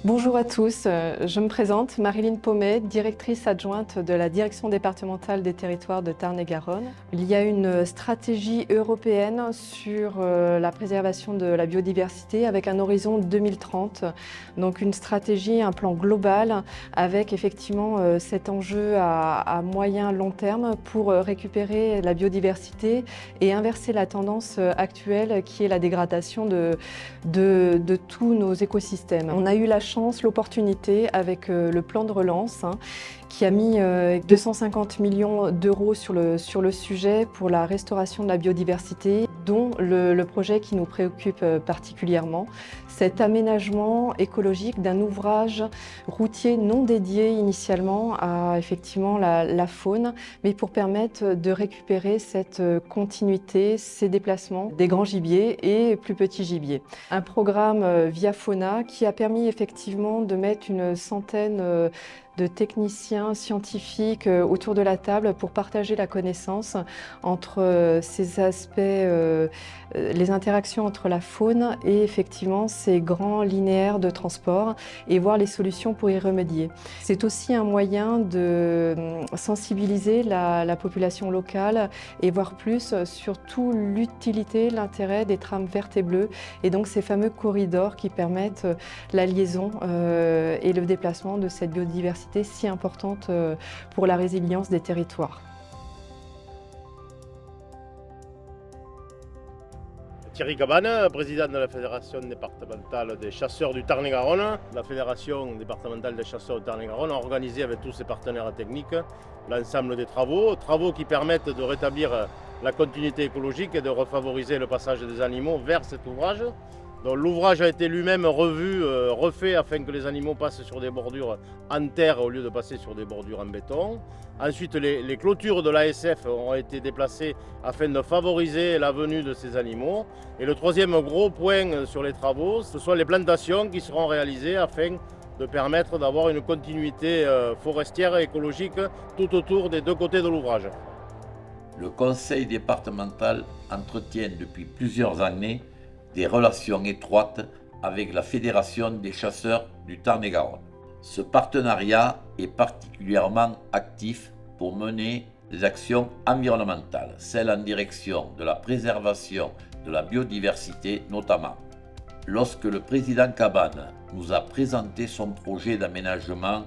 Bonjour à tous, je me présente, Maryline Paumet, directrice adjointe de la Direction départementale des territoires de Tarn-et-Garonne. Il y a une stratégie européenne sur la préservation de la biodiversité avec un horizon 2030. Donc une stratégie, un plan global avec effectivement cet enjeu à moyen long terme pour récupérer la biodiversité et inverser la tendance actuelle qui est la dégradation de tous nos écosystèmes. On a eu la chance, l'opportunité avec le plan de relance qui a mis 250 millions d'euros sur le sujet pour la restauration de la biodiversité, dont le projet qui nous préoccupe particulièrement, cet aménagement écologique d'un ouvrage routier non dédié initialement à effectivement la faune, mais pour permettre de récupérer cette continuité, ces déplacements des grands gibiers et plus petits gibiers. Un programme via Fauna qui a permis effectivement de mettre une centaine de techniciens scientifiques autour de la table pour partager la connaissance entre ces aspects, les interactions entre la faune et effectivement ces grands linéaires de transport et voir les solutions pour y remédier. C'est aussi un moyen de sensibiliser la population locale et voir plus surtout l'utilité, l'intérêt des trames vertes et bleues et donc ces fameux corridors qui permettent la liaison et le déplacement de cette biodiversité si importante pour la résilience des territoires. Thierry Cabane, président de la Fédération départementale des chasseurs du Tarn-et-Garonne. La Fédération départementale des chasseurs du Tarn-et-Garonne a organisé avec tous ses partenaires techniques l'ensemble des travaux qui permettent de rétablir la continuité écologique et de refavoriser le passage des animaux vers cet ouvrage. L'ouvrage a été lui-même refait afin que les animaux passent sur des bordures en terre au lieu de passer sur des bordures en béton. Ensuite, les clôtures de l'ASF ont été déplacées afin de favoriser la venue de ces animaux. Et le troisième gros point sur les travaux, ce sont les plantations qui seront réalisées afin de permettre d'avoir une continuité forestière et écologique tout autour des deux côtés de l'ouvrage. Le conseil départemental entretient depuis plusieurs années des relations étroites avec la Fédération des chasseurs du Tarn-et-Garonne. Ce partenariat est particulièrement actif pour mener des actions environnementales, celles en direction de la préservation de la biodiversité notamment. Lorsque le président Cabane nous a présenté son projet d'aménagement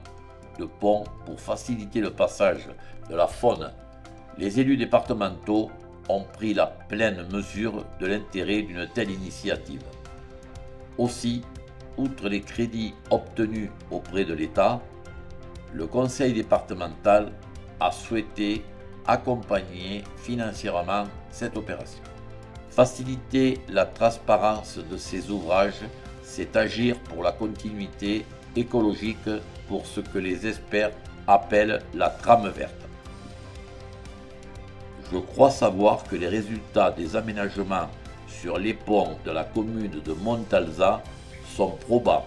de pont pour faciliter le passage de la faune, les élus départementaux ont pris la pleine mesure de l'intérêt d'une telle initiative. Aussi, outre les crédits obtenus auprès de l'État, le conseil départemental a souhaité accompagner financièrement cette opération. Faciliter la transparence de ces ouvrages, c'est agir pour la continuité écologique pour ce que les experts appellent la trame verte. Je crois savoir que les résultats des aménagements sur les ponts de la commune de Montalzat sont probables.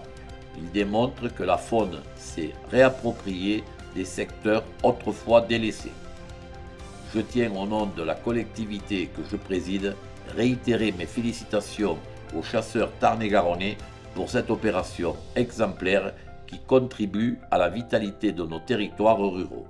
Ils démontrent que la faune s'est réappropriée des secteurs autrefois délaissés. Je tiens au nom de la collectivité que je préside réitérer mes félicitations aux chasseurs tarn-et-garonnais pour cette opération exemplaire qui contribue à la vitalité de nos territoires ruraux.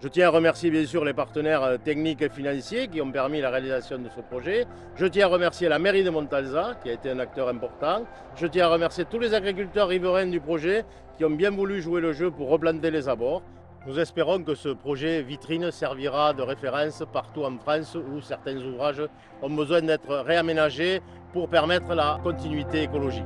Je tiens à remercier bien sûr les partenaires techniques et financiers qui ont permis la réalisation de ce projet. Je tiens à remercier la mairie de Montalzat qui a été un acteur important. Je tiens à remercier tous les agriculteurs riverains du projet qui ont bien voulu jouer le jeu pour replanter les abords. Nous espérons que ce projet vitrine servira de référence partout en France où certains ouvrages ont besoin d'être réaménagés pour permettre la continuité écologique.